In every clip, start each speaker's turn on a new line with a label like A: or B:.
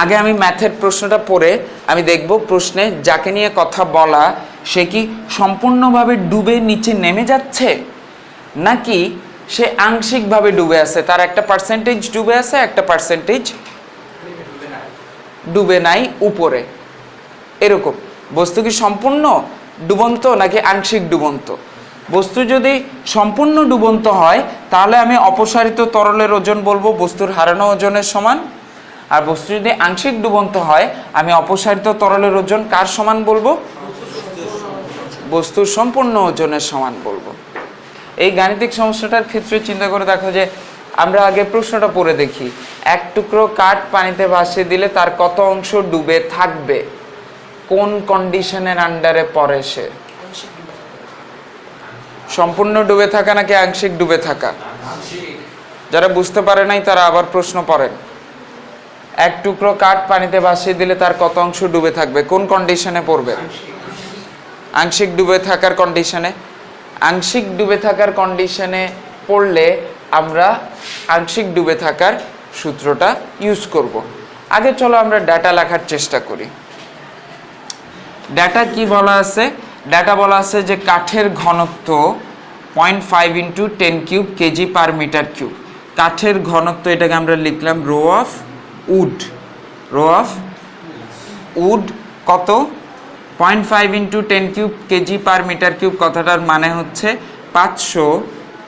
A: আগে আমি ম্যাথের প্রশ্নটা পড়ে আমি দেখব প্রশ্নে যাকে নিয়ে কথা বলা সে কি সম্পূর্ণভাবে ডুবে নিচে নেমে যাচ্ছে নাকি সে আংশিকভাবে ডুবে আছে, তার একটা পার্সেন্টেজ ডুবে আছে, একটা পার্সেন্টেজ ডুবে নাই উপরে, এরকম। বস্তু কি সম্পূর্ণ ডুবন্ত নাকি আংশিক ডুবন্ত? বস্তু যদি সম্পূর্ণ ডুবন্ত হয় তাহলে আমি অপসারিত তরলের ওজন বলবো বস্তুর হারানো ওজনের সমান, আর বস্তু যদি আংশিক ডুবন্ত হয় আমি অপসারিত তরলের ওজন কার সমান বলবো? বস্তুর সম্পূর্ণ ওজনের সমান বলবো। এই গাণিতিক সমস্যাটার ক্ষেত্রে চিন্তা করে দেখো যে আমরা আগে প্রশ্নটা পড়ে দেখি, এক টুকরো কাঠ পানিতে ভাসিয়ে দিলে তার কত অংশ ডুবে থাকবে, কোন কন্ডিশনের আন্ডারে পড়ে সে? সম্পূর্ণ ডুবে থাকা নাকি আংশিক ডুবে থাকা? যারা বুঝতে পারে নাই তারা আবার প্রশ্ন পড়েন। এক টুকরো কাঠ পানিতে ভাসিয়ে দিলে তার কত অংশ ডুবে থাকবে, কোন কন্ডিশনে পড়বে? আংশিক ডুবে থাকার কন্ডিশনে। আংশিক ডুবে থাকার কন্ডিশনে পড়লে আমরা আংশিক ডুবে থাকার সূত্রটা ইউজ করব। আগে চলো আমরা ডাটা লেখার চেষ্টা করি। ডাটা কি বলা আছে? ডাটা বলা আছে যে কাঠের ঘনত্ব 0.5 × 10³ কেজি পার মিটার কিউব। কাঠের ঘনত্ব, এটাকে আমরা লিখলাম rho of wood. Rho of wood কত? 0.5 × 10³ কেজি পার মিটার কিউব। কথাটার মানে হচ্ছে 500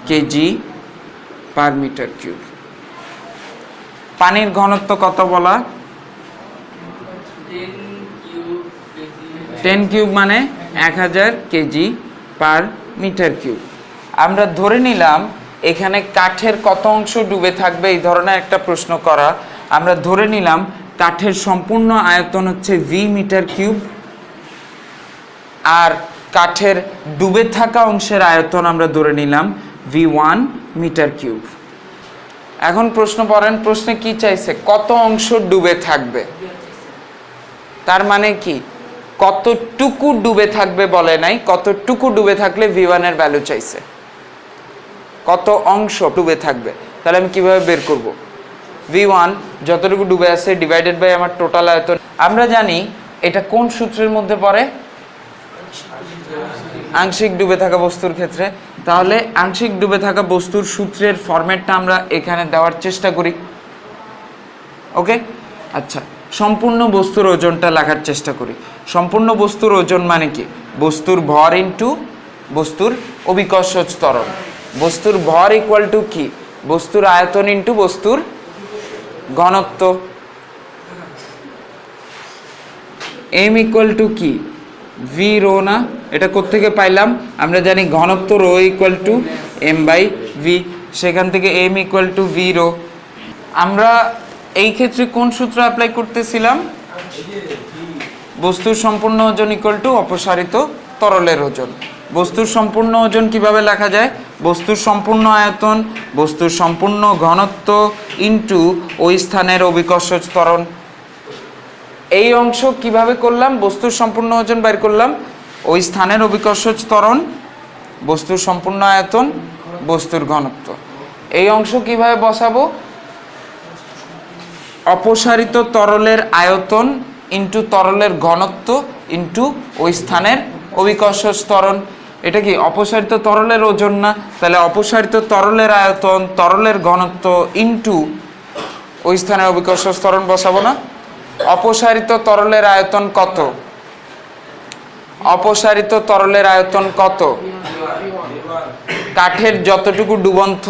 A: কেজি পার মিটার কিউব। পানির ঘনত্ব কত বলা? 10³ মানে 1000 কেজি পার মিটার কিউব। আমরা ধরে নিলাম এখানে কাঠের কত অংশ ডুবে থাকবে, এই ধরনের একটা প্রশ্ন করা। আমরা ধরে নিলাম কাঠের সম্পূর্ণ আয়তন হচ্ছে ভি মিটার কিউব, আর কাঠের ডুবে থাকা অংশের আয়তন আমরা ধরে নিলাম V1 মিটার কিউব। এখন প্রশ্ন পড়েন, প্রশ্নে কি চাইছে? কত অংশ ডুবে থাকবে, তার মানে কি কতটুকু ডুবে থাকবে বলে নাই, কতটুকু ডুবে থাকলে V1 এর ভ্যালু চাইছে। কত অংশ ডুবে থাকবে, তাহলে আমি কিভাবে বের করব? V1 যতটুকু ডুবে আছে ডিভাইডেড বাই আমার টোটাল আয়তন। আমরা জানি এটা কোন সূত্রের মধ্যে পড়ে? আংশিক ডুবে থাকা বস্তুর ক্ষেত্রে। তাহলে আংশিক ডুবে থাকা বস্তুর সূত্রের ফরম্যাটটা আমরা এখানে দেওয়ার চেষ্টা করি। ওকে, আচ্ছা, সম্পূর্ণ বস্তুর ওজনটা লেখার চেষ্টা করি। সম্পূর্ণ বস্তুর ওজন মানে কি? বস্তুর ভর ইন্টু বস্তুর অভিকর্ষজ ত্বরণ। বস্তুর ভর ইকুয়াল টু কি? বস্তুর আয়তন ইন্টু বস্তুর ঘনত্ব। এম ইকুয়াল টু কি? ভি রো না? এটা কোত্থেকে পাইলাম? আমরা জানি ঘনত্ব rho equal to M by V, সেখান থেকে M equal to V rho. আমরা এই ক্ষেত্রে কোন সূত্র অ্যাপ্লাই করতেছিলাম? বস্তুর সম্পূর্ণ ওজন ইকুয়াল টু অপসারিত তরলের ওজন। বস্তুর সম্পূর্ণ ওজন কিভাবে লেখা যায়? বস্তুর সম্পূর্ণ আয়তন, বস্তুর সম্পূর্ণ ঘনত্ব ইন্টু ওই স্থানের অভিকর্ষজ ত্বরণ। এই অংশ কিভাবে করলাম? বস্তুর সম্পূর্ণ ওজন বের করলাম, ওই স্থানের অভিকর্ষজ ত্বরণ, বস্তুর সম্পূর্ণ আয়তন, বস্তুর ঘনত্ব। এই অংশ কিভাবে বসাবো? অপসারিত তরলের আয়তন ইন্টু তরলের ঘনত্ব ইন্টু ওই স্থানের অভিকর্ষজ ত্বরণ। এটা কি অপসারিত তরলের ওজন না? তাহলে অপসারিত তরলের আয়তন, তরলের ঘনত্ব ইন্টু ওই স্থানের অভিকর্ষজ ত্বরণ বসাবো না? অপসারিত তরলের আয়তন কত? অপসারিত তরলের আয়তন কত? কাঠের যতটুকু ডুবন্ত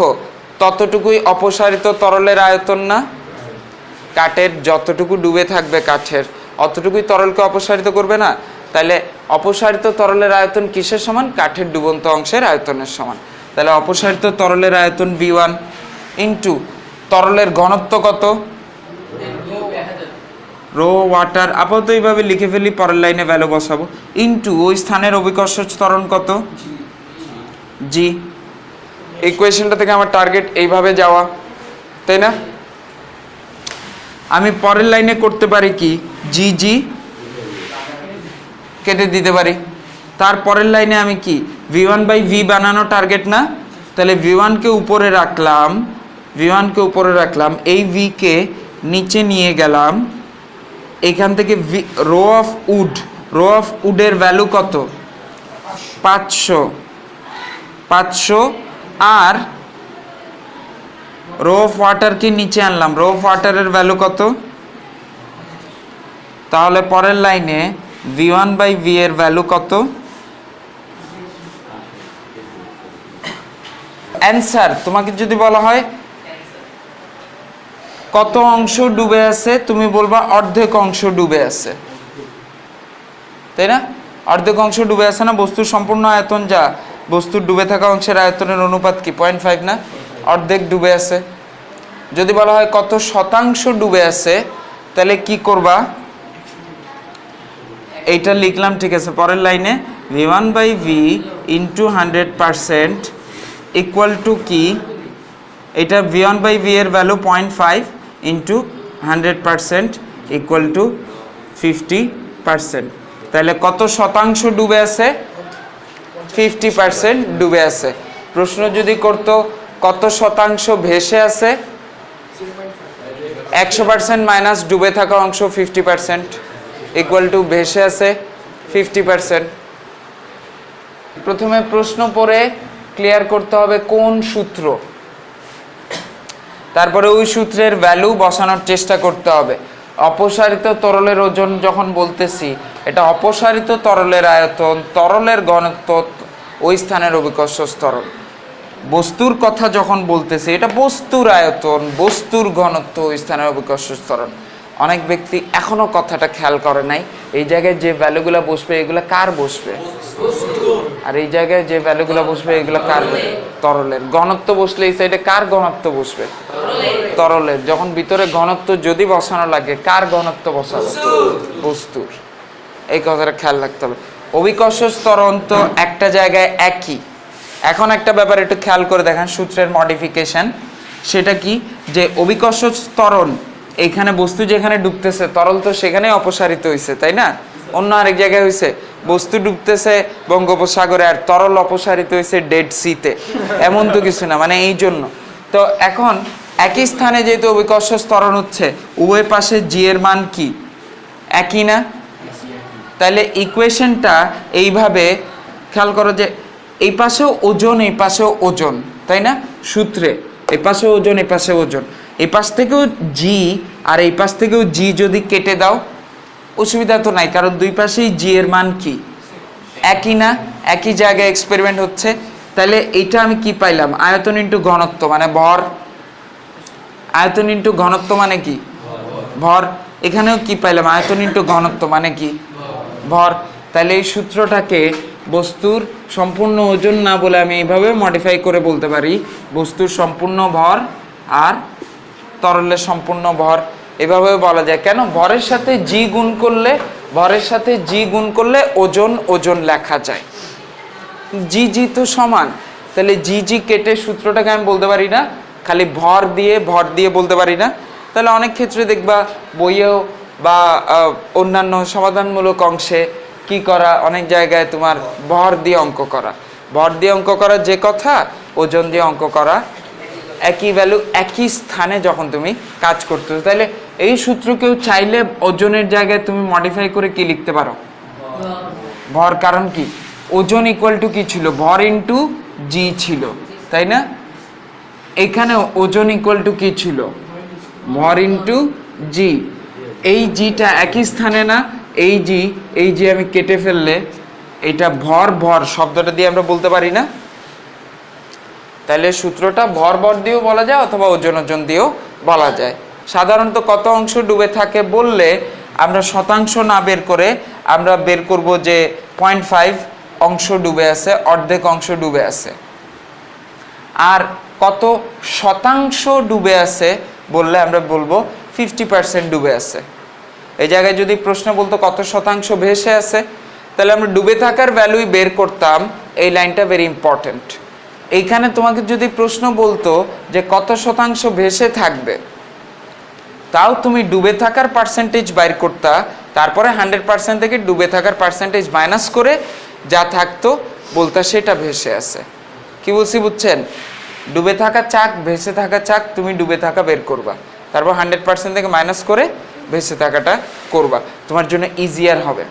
A: ততটুকুই অপসারিত তরলের আয়তন না? কাঠের যতটুকু ডুবে থাকবে কাঠের অতটুকুই তরলকে অপসারিত করবে না? তাহলে অপসারিত তরলের আয়তন কিসের সমান? কাঠের ডুবন্ত অংশের আয়তনের সমান। তাহলে অপসারিত তরলের আয়তন V1 ইন্টু তরলের ঘনত্ব কত? রো ওয়াটার, আপাতত এইভাবে লিখে ফেলি, পরের লাইনে ভ্যালু বসাবো, ইন্টু ওই স্থানের অভিকর্ষজ ত্বরণ কত? জি। ইকুয়েশনটা থেকে আমার টার্গেট এইভাবে যাওয়া, তাই না? আমি পরের লাইনে করতে পারি কি? জি জি কেটে দিতে পারি। তারপরের লাইনে আমি কি V1 বাই ভি বানানো টার্গেট না? তাহলে V1কে উপরে রাখলাম, V1কে উপরে রাখলাম, এই V কে নিচে নিয়ে গেলাম, এখান থেকে রো অফ উডের ভ্যালু কত? 500 আর রো অফ ওয়াটারকে নিচে আনলাম, রো অফ ওয়াটারের ভ্যালু কত? তাহলে পরের লাইনে V1/V এর ভ্যালু কত? অ্যান্সার তোমাকে যদি বলা হয় কত অংশ ডুবে আছে, তুমি বলবা অর্ধেক অংশ ডুবে আছে, তাই না? অর্ধেক অংশ ডুবে আছে না? বস্তুর সম্পূর্ণ আয়তন যা বস্তুর ডুবে থাকা অংশের আয়তনের অনুপাত কি 0.5 না? অর্ধেক ডুবে আছে। যদি বলা হয় কত শতাংশ ডুবে আছে, তাহলে কি করবা? এইটা লিখলাম, ঠিক আছে। পরের লাইনে V1/V ইন্টু 100% ইকুয়াল টু কি? এটা V1/V এর ভ্যালু 0.5 ইন্টু 100% ইকুয়াল টু 50%। তাহলে কত শতাংশ ডুবে আছে? 50% ডুবে আছে। প্রশ্ন যদি করতো কত শতাংশ ভেসে আছে, 100% মাইনাস ডুবে থাকা অংশ 50% ইকুয়াল টু ভেসে আছে 50%। প্রথমে প্রশ্ন পড়ে ক্লিয়ার করতে হবে কোন সূত্র, তারপরে ওই সূত্রের ভ্যালু বসানোর চেষ্টা করতে হবে। অপসারিত তরলের ওজন যখন বলতেছি, এটা অপসারিত তরলের আয়তন, তরলের ঘনত্ব, ওই স্থানের অভিকর্ষ ত্বরণ। বস্তুর কথা যখন বলতেছি, এটা বস্তুর আয়তন, বস্তুর ঘনত্ব, ওই স্থানের অভিকর্ষ ত্বরণ। অনেক ব্যক্তি এখনো কথাটা খেয়াল করে নাই, এই জায়গায় যে ভ্যালুগুলো বসবে এগুলো কার বসবে? আর এই জায়গায় যে ভ্যালুগুলো বসবে এগুলো কার? তরলের। ঘনত্ব বসলে এই সাইডে কার ঘনত্ব বসবে? তরলের। যখন ভিতরে ঘনত্ব যদি বসানো লাগে, কার ঘনত্ব বসাবো? বস্তুর। এই কথাটা খেয়াল রাখতে হবে। অভিকর্ষ ত্বরণ তো একটা জায়গায় একই। এখন একটা ব্যাপার একটু খেয়াল করে দেখেন, সূত্রের মডিফিকেশন। সেটা কি? যে অভিকর্ষ ত্বরণ, এইখানে বস্তু যেখানে ডুবতেছে, তরল তো সেখানে অপসারিত হয়েছে, তাই না? অন্য আরেক জায়গায় হয়েছে, বস্তু ডুবতেছে বঙ্গোপসাগরে আর তরল অপসারিত হয়েছে ডেড সিতে, এমন তো কিছু না। মানে এই জন্য তো এখন একই স্থানে যেহেতু অভিকর্ষ ত্বরণ হচ্ছে, উভয় পাশে জি এর মান কি? একই না? তাহলে ইকুয়েশনটা এইভাবে খেয়াল করো যে এই পাশেও ওজন, এই পাশেও ওজন, তাই না? সূত্রে এই পাশেও ওজন, এই পাশে ওজন, এই পাশ থেকেও জি আর এই পাশ থেকেও জি যদি কেটে দাও অসুবিধা তো নাই, কারণ দুই পাশেই জি এর মান কি? একই না? একই জায়গায় এক্সপেরিমেন্ট হচ্ছে। তাহলে এইটা আমি কি পাইলাম? আয়তন ইন্টু ঘনত্ব মানে ভর। আয়তন ইন্টু ঘনত্ব মানে কি? ভর। এখানেও কি পাইলাম? আয়তন ইন্টু ঘনত্ব মানে কি? ভর। তাহলে এই সূত্রটাকে বস্তুর সম্পূর্ণ ওজন না বলে আমি এইভাবে মডিফাই করে বলতে পারি, বস্তুর সম্পূর্ণ ভর আর তরলের সম্পূর্ণ ভর। এভাবেও বলা যায়। কেন? ভরের সাথে জি গুণ করলে, ভরের সাথে জি গুণ করলে ওজন ওজন লেখা যায়। জি জি তো সমান, তাহলে জি জি কেটে সূত্রটাকে আমি বলতে পারি না, খালি ভর দিয়ে বলতে পারি না? তাহলে অনেক ক্ষেত্রে দেখবা বইয়েও বা অন্যান্য সমাধানমূলক অংশে কি করা, অনেক জায়গায় তোমার ভর দিয়ে অঙ্ক করা। ভর দিয়ে অঙ্ক করা যে কথা, ওজন দিয়ে অঙ্ক করা একই ভ্যালু, একই স্থানে যখন তুমি কাজ করতেছো। তাহলে এই সূত্রকেও চাইলে ওজনের জায়গায় তুমি মডিফাই করে কি লিখতে পারো? ভর। কারণ কি? ওজন ইকুয়াল টু কি ছিল? ভর ইন্টু জি ছিল, তাই না? এখানে ওজন ইকুয়াল টু কি ছিল? ভর ইন্টু জি। এই জিটা একই স্থানে না? এই জি আমি কেটে ফেললে এটা ভর ভর শব্দটা দিয়ে আমরা বলতে পারি না? তাহলে সূত্রটা ভর দিয়েও বলা যায় অথবা ওজন দিয়েও বলা যায়। সাধারণত কত অংশ ডুবে থাকে বললে আমরা শতাংশ না বের করে আমরা বের করব যে 0.5 অংশ ডুবে আছে, অর্ধেক অংশ ডুবে আছে। আর কত শতাংশ ডুবে আছে বললে আমরা বলবো 50% ডুবে আছে। এই জায়গায় যদি প্রশ্ন বলতো কত শতাংশ ভেসে আছে, তাহলে আমরা ডুবে থাকার ভ্যালুই বের করতাম। এই লাইনটা ভেরি ইম্পর্টেন্ট। এইখানে তোমাকে যদি প্রশ্ন বলতো যে কত শতাংশ ভেসে থাকবে, তাও তুমি ডুবে থাকার পার্সেন্টেজ বাইর করতা, তারপরে 100% থেকে ডুবে থাকার পার্সেন্টেজ মাইনাস করে যা থাকতো বলতা সেটা ভেসে আছে। কি বলছি বুঝছেন? ডুবে থাকা চাক, ভেসে থাকা চাক, তুমি ডুবে থাকা বের করবা, তারপর 100% থেকে মাইনাস করে ভেসে থাকাটা করবা, তোমার জন্য ইজিয়ার হবে।